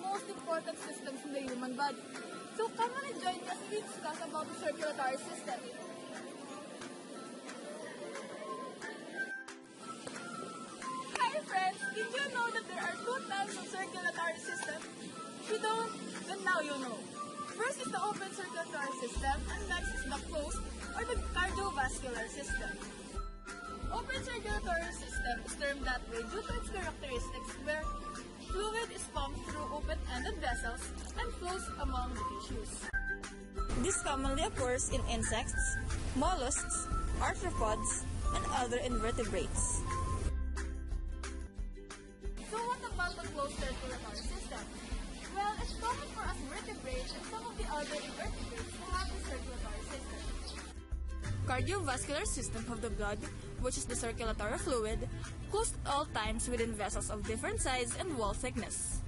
most important systems in the human body. So come on and join me as we discuss about the circulatory system. Hi friends! Did you know that there are two types of circulatory system? If you don't, then now you know. First is the open circulatory system, and next is the closed or the cardiovascular system. Open circulatory system is termed that way due to its characteristics where fluid is pumped through open-ended vessels and flows among the tissues. This commonly occurs in insects, mollusks, arthropods, and other invertebrates. So what about the closed circulatory system? Well, it's common for us vertebrates and some of the other invertebrates to have the circulatory system. Cardiovascular system of the blood, which is the circulatory fluid, closed at all times within vessels of different size and wall thickness.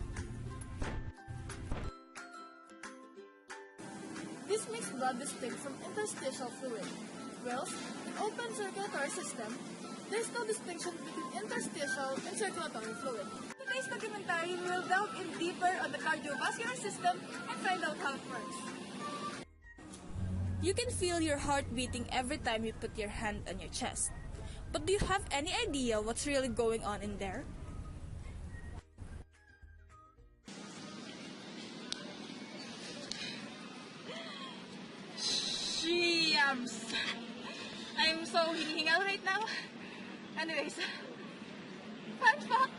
This makes blood distinct from interstitial fluid. Whilst in open circulatory system, there is no distinction between interstitial and circulatory fluid. In today's documentary, we will delve in deeper on the cardiovascular system and find out how it works. You can feel your heart beating every time you put your hand on your chest. But do you have any idea what's really going on in there? I'm so hinihingal right now. Anyways, fun fact,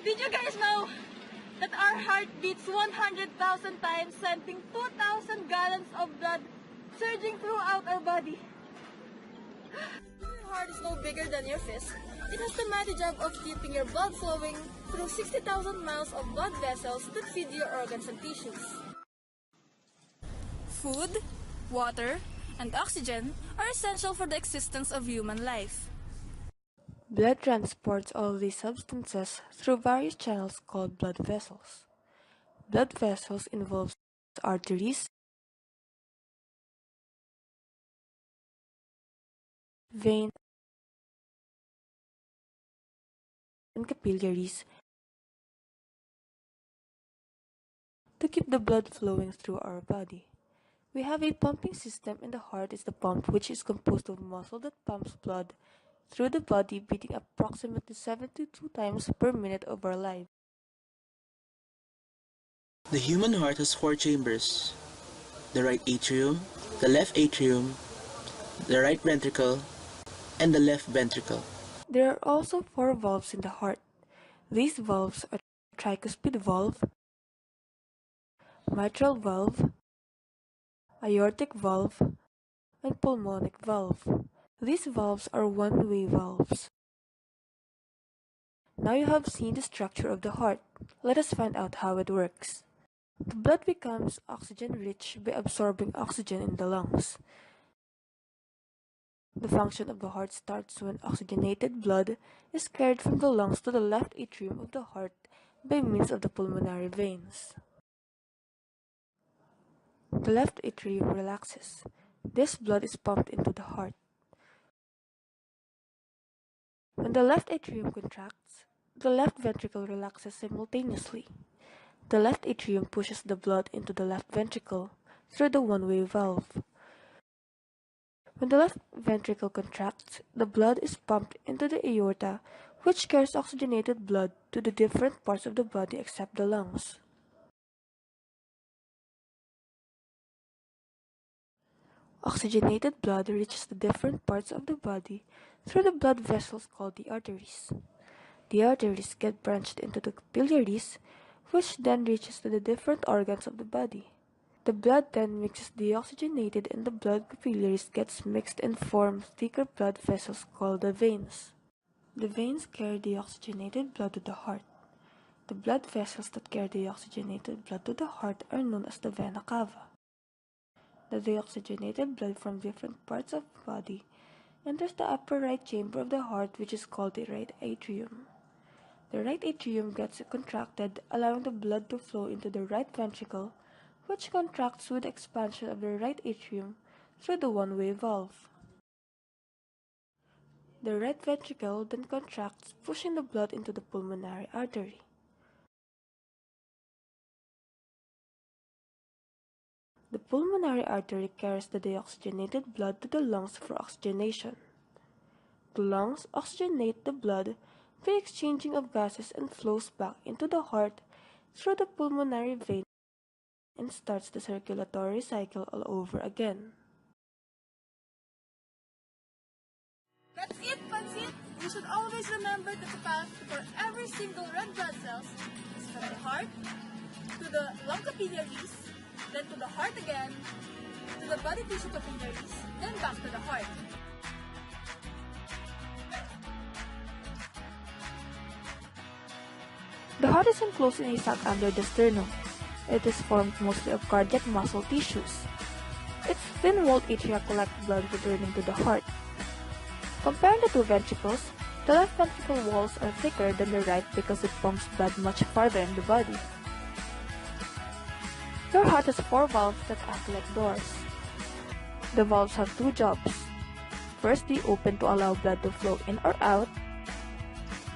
did you guys know that our heart beats 100,000 times, sending 2,000 gallons of blood surging throughout our body? Your heart is no bigger than your fist. It has the mighty job of keeping your blood flowing through 60,000 miles of blood vessels that feed your organs and tissues. Food, water, and oxygen are essential for the existence of human life. Blood transports all these substances through various channels called blood vessels. Blood vessels involve arteries, veins, and capillaries to keep the blood flowing through our body. We have a pumping system, and the heart is the pump, which is composed of muscle that pumps blood through the body, beating approximately 72 times per minute of our life. The human heart has four chambers: the right atrium, the left atrium, the right ventricle, and the left ventricle. There are also four valves in the heart. These valves are tricuspid valve, mitral valve, aortic valve, and pulmonic valve. These valves are one-way valves. Now you have seen the structure of the heart. Let us find out how it works. The blood becomes oxygen-rich by absorbing oxygen in the lungs. The function of the heart starts when oxygenated blood is carried from the lungs to the left atrium of the heart by means of the pulmonary veins. The left atrium relaxes. This blood is pumped into the heart. When the left atrium contracts, the left ventricle relaxes simultaneously. The left atrium pushes the blood into the left ventricle through the one-way valve. When the left ventricle contracts, the blood is pumped into the aorta, which carries oxygenated blood to the different parts of the body except the lungs. Oxygenated blood reaches the different parts of the body through the blood vessels called the arteries. The arteries get branched into the capillaries, which then reaches to the different organs of the body. The blood then mixes deoxygenated and the blood capillaries gets mixed and forms thicker blood vessels called the veins. The veins carry deoxygenated blood to the heart. The blood vessels that carry deoxygenated blood to the heart are known as the vena cava. The deoxygenated blood from different parts of the body enters the upper right chamber of the heart, which is called the right atrium. The right atrium gets contracted, allowing the blood to flow into the right ventricle, which contracts with the expansion of the right atrium through the one-way valve. The right ventricle then contracts, pushing the blood into the pulmonary artery. The pulmonary artery carries the deoxygenated blood to the lungs for oxygenation. The lungs oxygenate the blood by exchanging of gases and flows back into the heart through the pulmonary vein and starts the circulatory cycle all over again. That's it, Pansit! You should always remember that the path for every single red blood cells is from the heart to the lung capillaries, then to the heart again, to the body tissue capillaries, then back to the heart. The heart is enclosed in a sac under the sternum. It is formed mostly of cardiac muscle tissues. Its thin-walled atria collect blood returning to the heart. Comparing the two ventricles, the left ventricle walls are thicker than the right because it pumps blood much farther in the body. Your heart has 4 valves that act like doors. The valves have 2 jobs. First, they open to allow blood to flow in or out,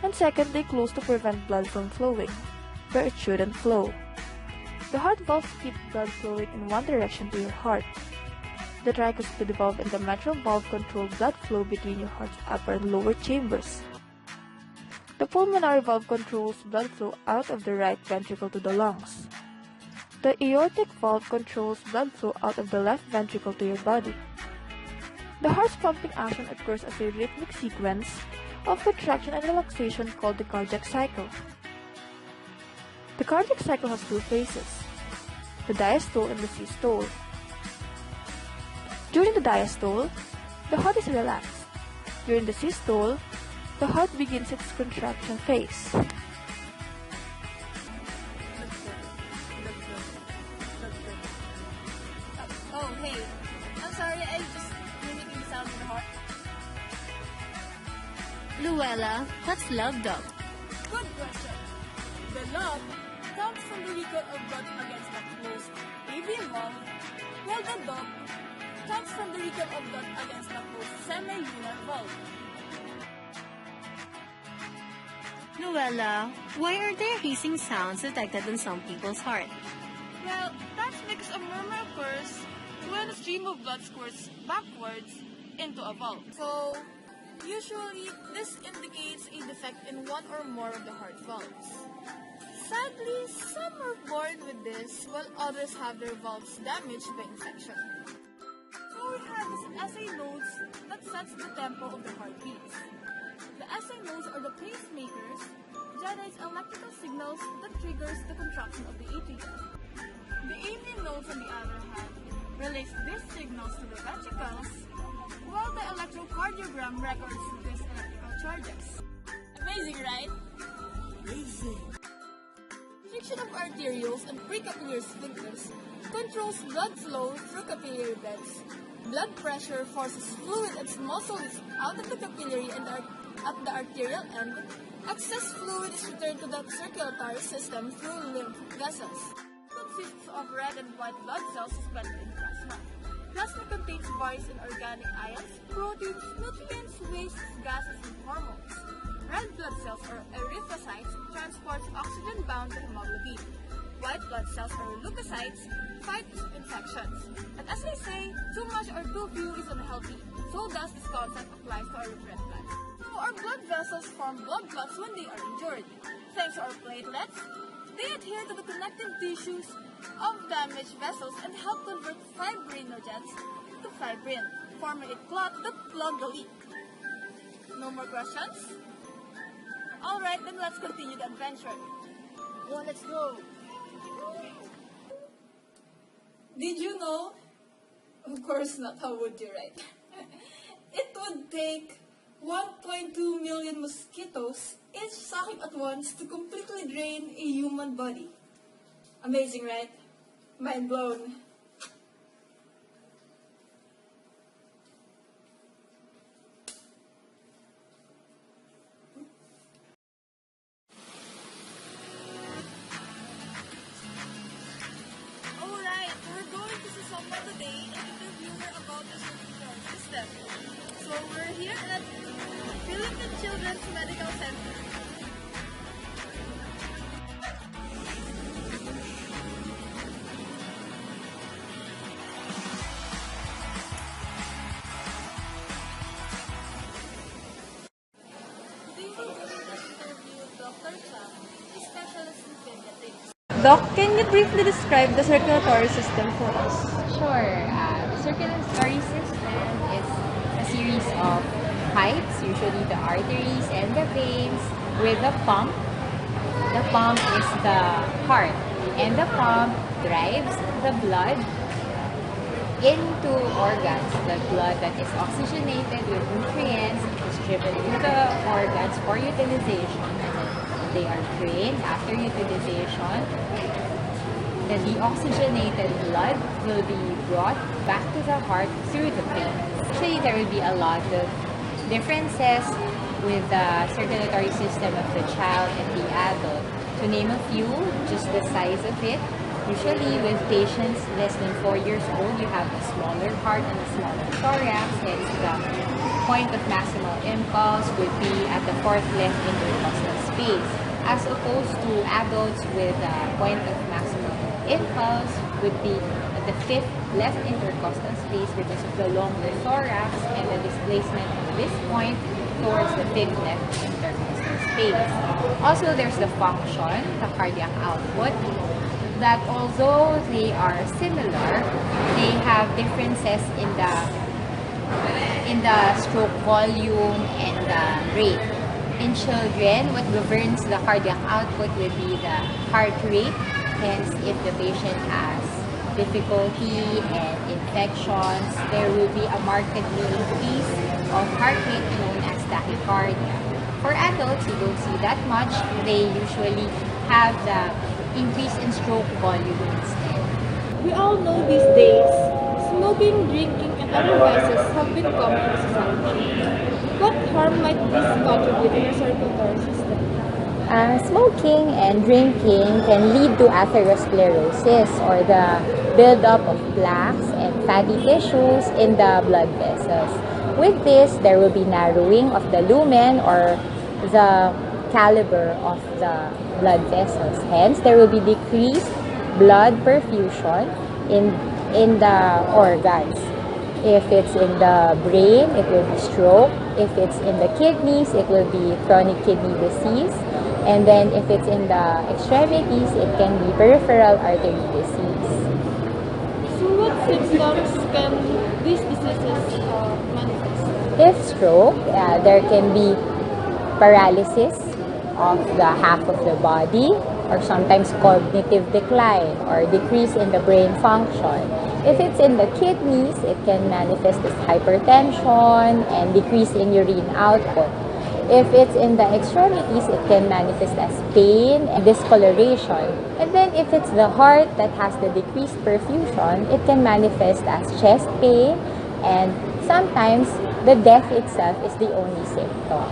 and second, they close to prevent blood from flowing, where it shouldn't flow. The heart valves keep blood flowing in one direction to your heart. The tricuspid valve and the mitral valve control blood flow between your heart's upper and lower chambers. The pulmonary valve controls blood flow out of the right ventricle to the lungs. The aortic valve controls blood flow out of the left ventricle to your body. The heart's pumping action occurs as a rhythmic sequence of contraction and relaxation called the cardiac cycle. The cardiac cycle has 2 phases, the diastole and the systole. During the diastole, the heart is relaxed. During the systole, the heart begins its contraction phase. Oh, hey. I'm sorry, I just mimicking the sound of the heart. Luella, what's love dog? Good question. The love comes from the recall of blood against the closed avian valve, while the dog comes from the recall of blood against the closed semilunar valve. Luella, why are there hissing sounds detected in some people's heart? Well, that's because a murmur occurs when a stream of blood squirts backwards into a valve. So, usually, this indicates a defect in one or more of the heart valves. Sadly, some are born with this, while others have their valves damaged by infection. So we have these SA nodes that sets the tempo of the heartbeats. The SA nodes are the pacemakers, generates electrical signals that triggers the contraction of the atrium. The AV nodes, on the other hand, relays these signals to the ventricles, while the electrocardiogram records these electrical charges. Amazing, right? Amazing! Friction of arterioles and precapillary sphincters controls blood flow through capillary beds. Blood pressure forces fluid and small solids out of the capillary and at the arterial end. Excess fluid is returned to the circulatory system through lymph vessels. It consists of red and white blood cells suspended in plasma. Plasma contains various inorganic ions, proteins, nutrients, wastes, gases, and hormones. Red blood cells or erythrocytes transports oxygen-bound hemoglobin. White blood cells or leukocytes fight infections. And as they say, too much or too few is unhealthy. So thus this concept applies to our red blood. So our blood vessels form blood clots when they are injured. Thanks to our platelets, they adhere to the connective tissues of damaged vessels and help convert fibrinogens to fibrin, forming a clot that plug the leak. No more questions? Alright, then let's continue the adventure. Well, let's go. Did you know? Of course not, how would you, right? It would take 1.2 million mosquitoes, each sucking at once, to completely drain a human body. Amazing, right? Mind blown. Alright, we're going to see someone today and interview her about the circulatory system. So we're here at Philippine Children's Medical Center. Doc, can you briefly describe the circulatory system for us? Sure. The circulatory system is a series of pipes, usually the arteries and the veins, with a pump. The pump is the heart, and the pump drives the blood into organs. The blood that is oxygenated with nutrients is driven to the organs for utilization, and then they are drained after utilization. The deoxygenated blood will be brought back to the heart through the vein. Actually, there will be a lot of differences with the circulatory system of the child and the adult. To name a few, just the size of it. Usually with patients less than 4 years old, you have a smaller heart and a smaller thorax, hence the point of maximal impulse would be at the fourth left intercostal space, as opposed to adults with a point of maximal impulse would be at the fifth left intercostal space because of the longer thorax and the displacement of this point towards the fifth left intercostal space. Also, there's the function, the cardiac output, that although they are similar, they have differences in the stroke volume and the rate. In children, what governs the cardiac output will be the heart rate. Hence, if the patient has difficulty and infections, there will be a marked increase of heart rate known as tachycardia. For adults, you don't see that much. They usually have the increase in stroke volume instead. We all know these days, smoking, drinking, and other vices have been common in society. What harm might this contribute to the circulatory system? Smoking and drinking can lead to atherosclerosis, or the buildup of plaques and fatty tissues in the blood vessels. With this, there will be narrowing of the lumen, or the caliber of the blood vessels. Hence, there will be decreased blood perfusion in the organs. If it's in the brain, it will be stroke. If it's in the kidneys, it will be chronic kidney disease. And then if it's in the extremities, it can be peripheral artery disease. So what symptoms can these diseases manifest? If stroke, there can be paralysis of the half of the body, or sometimes cognitive decline or decrease in the brain function. If it's in the kidneys, it can manifest as hypertension and decrease in urine output. If it's in the extremities, it can manifest as pain and discoloration. And then if it's the heart that has the decreased perfusion, it can manifest as chest pain, and sometimes the death itself is the only symptom.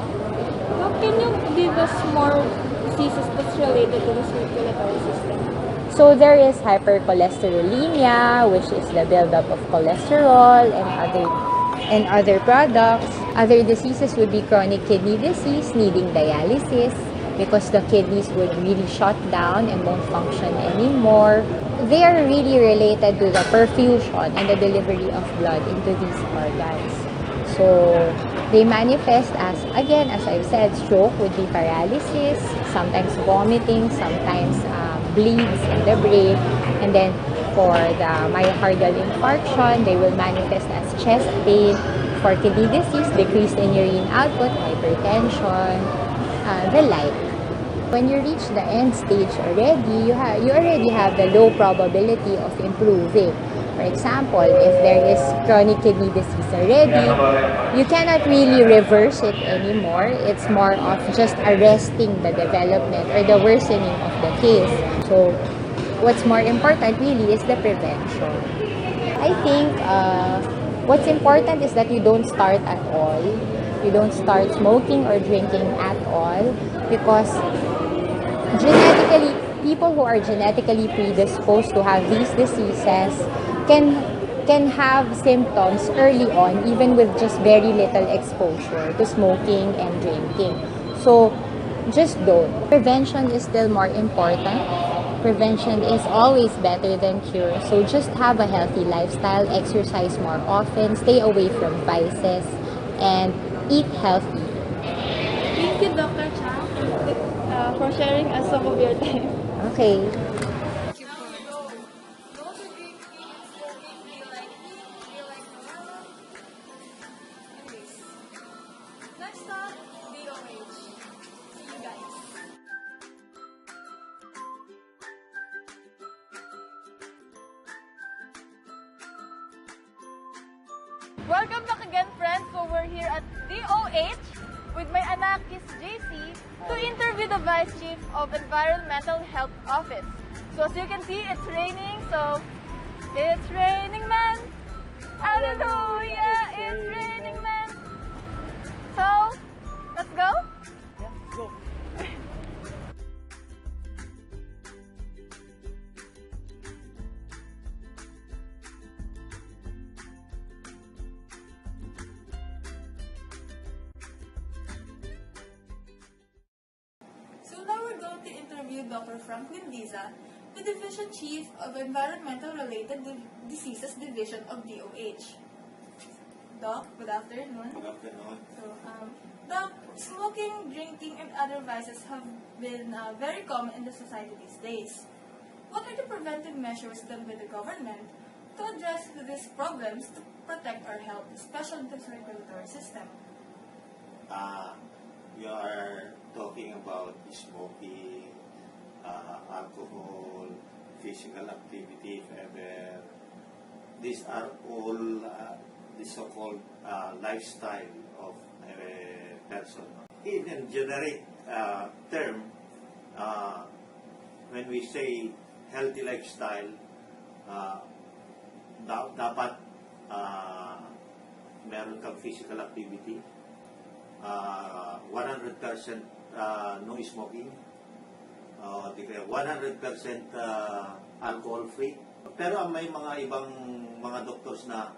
Now, can you give us more diseases that's related to the circulatory system? So there is hypercholesterolemia, which is the buildup of cholesterol and other products. Other diseases would be chronic kidney disease, needing dialysis because the kidneys would really shut down and won't function anymore. They are really related to the perfusion and the delivery of blood into these organs. So they manifest as, again, as I've said, stroke would be paralysis, sometimes vomiting, sometimes bleeds in the brain, and then for the myocardial infarction, they will manifest as chest pain. For kidney disease, decrease in urine output, hypertension, the like. When you reach the end stage already, you already have the low probability of improving. For example, if there is chronic kidney disease already, you cannot really reverse it anymore. It's more of just arresting the development or the worsening of the case. So what's more important really is the prevention. I think what's important is that you don't start at all. You don't start smoking or drinking at all, because genetically, people who are genetically predisposed to have these diseases can have symptoms early on, even with just very little exposure to smoking and drinking. So just don't. Prevention is still more important. Prevention is always better than cure. So just have a healthy lifestyle, exercise more often, stay away from vices, and eat healthy. Thank you, Dr. Chang, for sharing us some of your time. Okay. Welcome back again, friends. So we're here at DOH with my anak, is JC, to interview the Vice Chief of Environmental Health Office. So as you can see, it's raining. So it's raining, man. Hallelujah, it's raining, man. So let's go. So now we're going to interview Dr. Franklin Liza, the Division Chief of Environmental Related Diseases Division of DOH. Doc, good afternoon. Good afternoon. So, Doc, smoking, drinking, and other vices have been very common in the society these days. What are the preventive measures done by the government to address these problems to protect our health, especially the circulatory system? You are talking about smoking, alcohol, physical activity, if ever. These are all the so-called lifestyle of a person. In a generic term, when we say healthy lifestyle, dapat meron kang physical activity, 100% no smoking, 100% alcohol free. Pero may mga ibang mga doctors na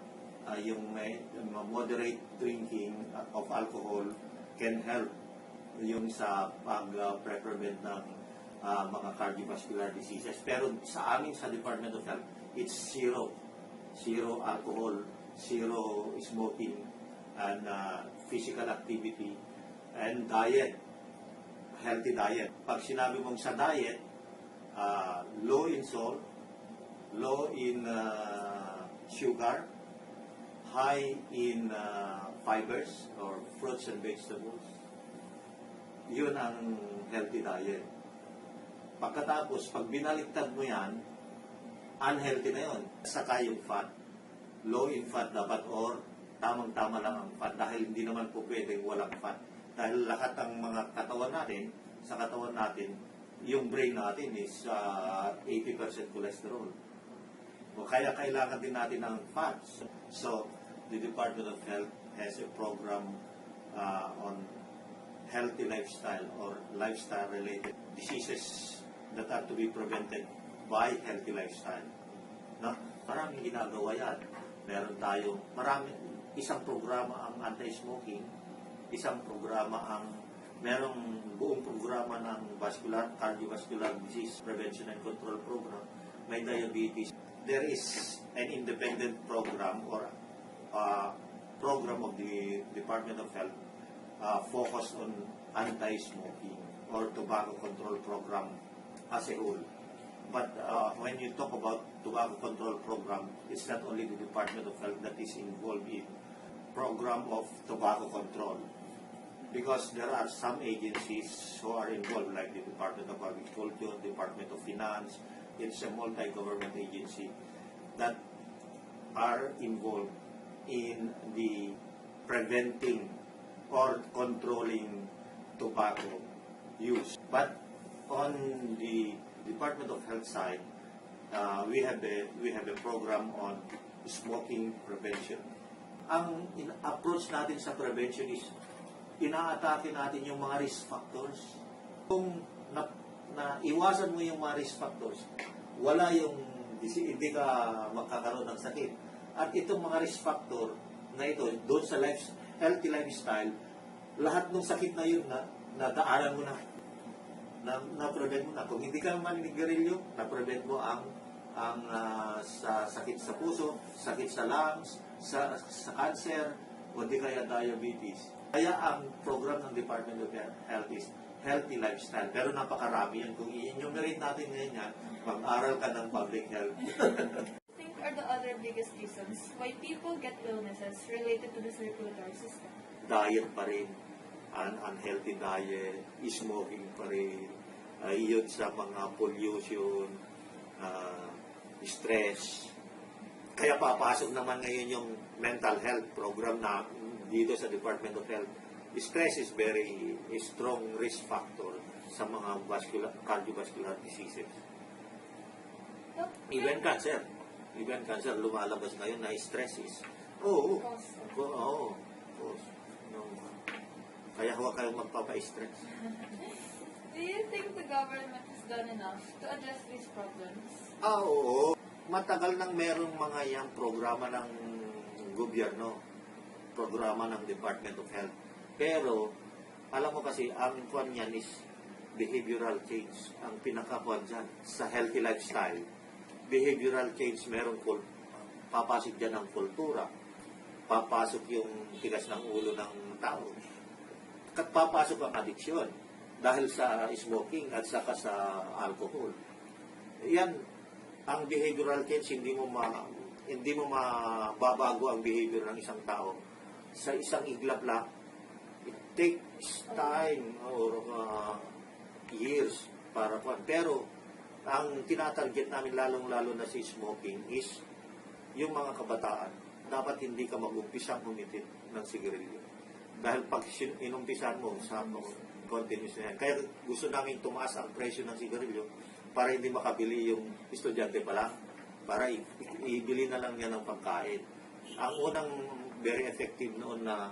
yung may moderate drinking of alcohol can help yung sa pag-prevent ng mga cardiovascular diseases. Pero sa amin sa Department of Health, it's zero. Zero alcohol, zero smoking, and physical activity, and diet, healthy diet. Pag sinabi mong sa diet, low in salt, low in sugar, high in fibers or fruits and vegetables, yun ang healthy diet. Pagkatapos, pag binaliktad mo yan, unhealthy na yun. Saka yung fat, low in fat dapat, or tamang-tama lang ang fat, dahil hindi naman po pwedeng walang fat. Dahil lahat ng mga katawan natin, sa katawan natin, yung brain natin is 80% cholesterol. O kaya kailangan din natin ng fats. So, the Department of Health has a program on healthy lifestyle or lifestyle-related diseases that are to be prevented by healthy lifestyle. No? Maraming ginagawa yan. Meron tayong isang programa ang anti-smoking, isang programa ang merong buong programa ng cardiovascular disease prevention and control program, may diabetes. There is an independent program or program of the Department of Health focused on anti-smoking or tobacco control program as a whole. But when you talk about tobacco control program, it's not only the Department of Health that is involved in program of tobacco control, because there are some agencies who are involved, like the Department of Agriculture, Department of Finance. It's a multi-government agency that are involved in the preventing or controlling tobacco use. But on the Department of Health side, we have a program on smoking prevention. Ang approach natin sa prevention is inaatake natin yung mga risk factors. Kung iwasan mo yung mga risk factors, hindi ka magkakaroon ng sakit. At itong mga risk factor na ito, doon sa healthy lifestyle, lahat ng sakit na yun na daanan mo na-prevent mo na. Kung hindi ka maninigarilyo, na-prevent mo ang sa sakit sa puso, sakit sa lungs, sa cancer, o di kaya diabetes. Kaya ang program ng Department of Health is healthy lifestyle. Pero napakarami yan. Kung i-enumerate natin ngayon yan, mag-aral ka ng public health. Think are the other biggest reasons why people get illnesses related to the circulatory system? Diet pa rin. Unhealthy diet, smoking pa rin, yun sa mga pollution, stress, Kaya papasok naman ngayon yung mental health program na dito sa Department of Health. Stress is very strong risk factor sa mga cardiovascular diseases. Even cancer. Even cancer, lumalabas ngayon na stress is. Oo. Oo. No. Kaya huwag kayong magpapa-stress. Do you think the government has done enough to address these problems? Oo. Matagal nang merong mga yang programa ng gobyerno, programa ng Department of Health. Pero, alam mo kasi, ang kwan yan is behavioral change. Ang pinakakuan dyan, sa healthy lifestyle. Behavioral change, merong papasok dyan ang kultura. Papasok yung tigas ng ulo ng tao. At papasok ang addiction dahil sa smoking at saka sa alcohol. Yan, ang behavioral change, hindi mo mababago ang behavior ng isang tao sa isang iglap lang. It takes time or years para pero ang tinatarget namin lalong-lalo na si smoking is yung mga kabataan. Dapat hindi ka mag-umpisang humitit ng sigarilyo. Dahil pag inumpisan mo sa continuous na yan. Kaya gusto namin tumaas ang presyo ng sigarilyo para hindi makabili yung estudyante pa lang. Para ibili na lang yan ng pagkain. Ang unang very effective noon na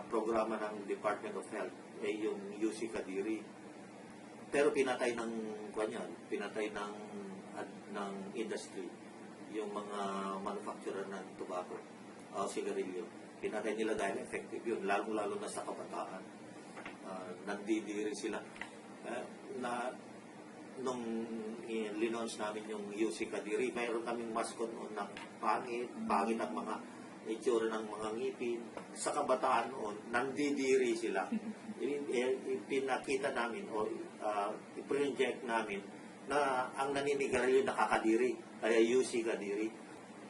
programa ng Department of Health ay yung UC Kadiri. Pero pinatay ng industry yung mga manufacturer ng tobacco o sigarilyo. Pinatay nila dahil effective yun, lalo-lalo na sa kabataan. Nandidiri sila. Nung linaunch namin yung UC Kadiri, mayroon kaming mascot noon ng pangit ang mga itsura ng mga ngipin. Sa kabataan noon, nandidiri sila. Pinakita namin o i-project namin na ang naninigarilyo nakakadiri, kaya UC Kadiri.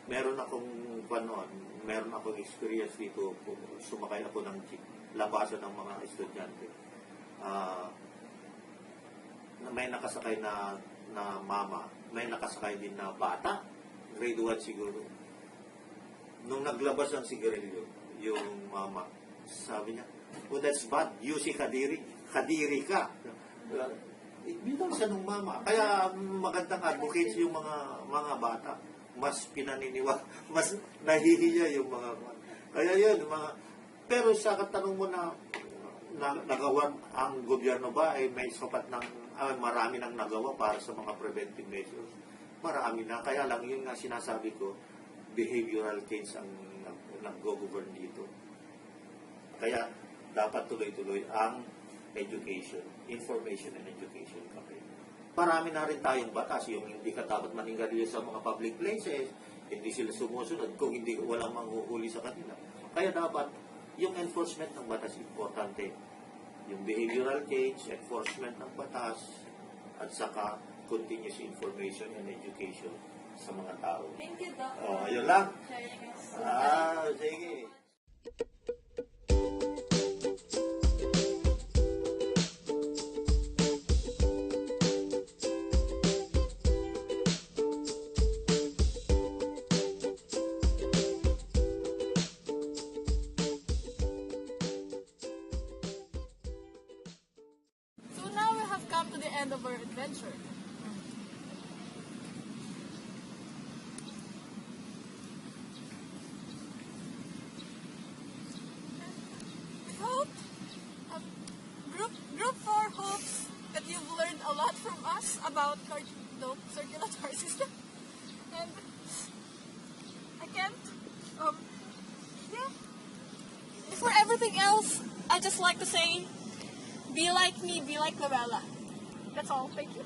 Meron akong experience dito, sumakay ako ng jeep, labasan ng mga estudyante. May nakasakay na mama, may nakasakay din na bata, grade 1 siguro. Nung naglabas ng sigarilyo, yung mama, sabi niya, "Oh, that's bad, UC Kadiri, kadiri ka." Bitaw siya ng mama. Kaya magandang advocates yung mga bata. Mas mas nahihiya yung mga. Kaya yun, pero sa katanong mo na nagawa ang gobyerno ba ay may sapat ng marami nang nagawa para sa mga preventive measures. Marami na. Kaya lang yun nga sinasabi ko, behavioral change ang nag-govern dito. Kaya dapat tuloy-tuloy ang education, information and education campaign. Marami na rin tayong batas, yung hindi ka dapat manigarilyo sa mga public places, hindi sila sumusunod kung hindi walang manghuhuli sa kanila. Kaya dapat yung enforcement ng batas importante. Yung behavioral change, enforcement ng batas, at saka continuous information and education sa mga tao. Thank you, Doc. Ayun lang. Sharing us. Sige. So now we have come to the end of our adventure. Group 4 hopes that you've learned a lot from us about the circulatory system. And I can't, for everything else, I just like to say, be like me, be like Novella. That's all. Thank you.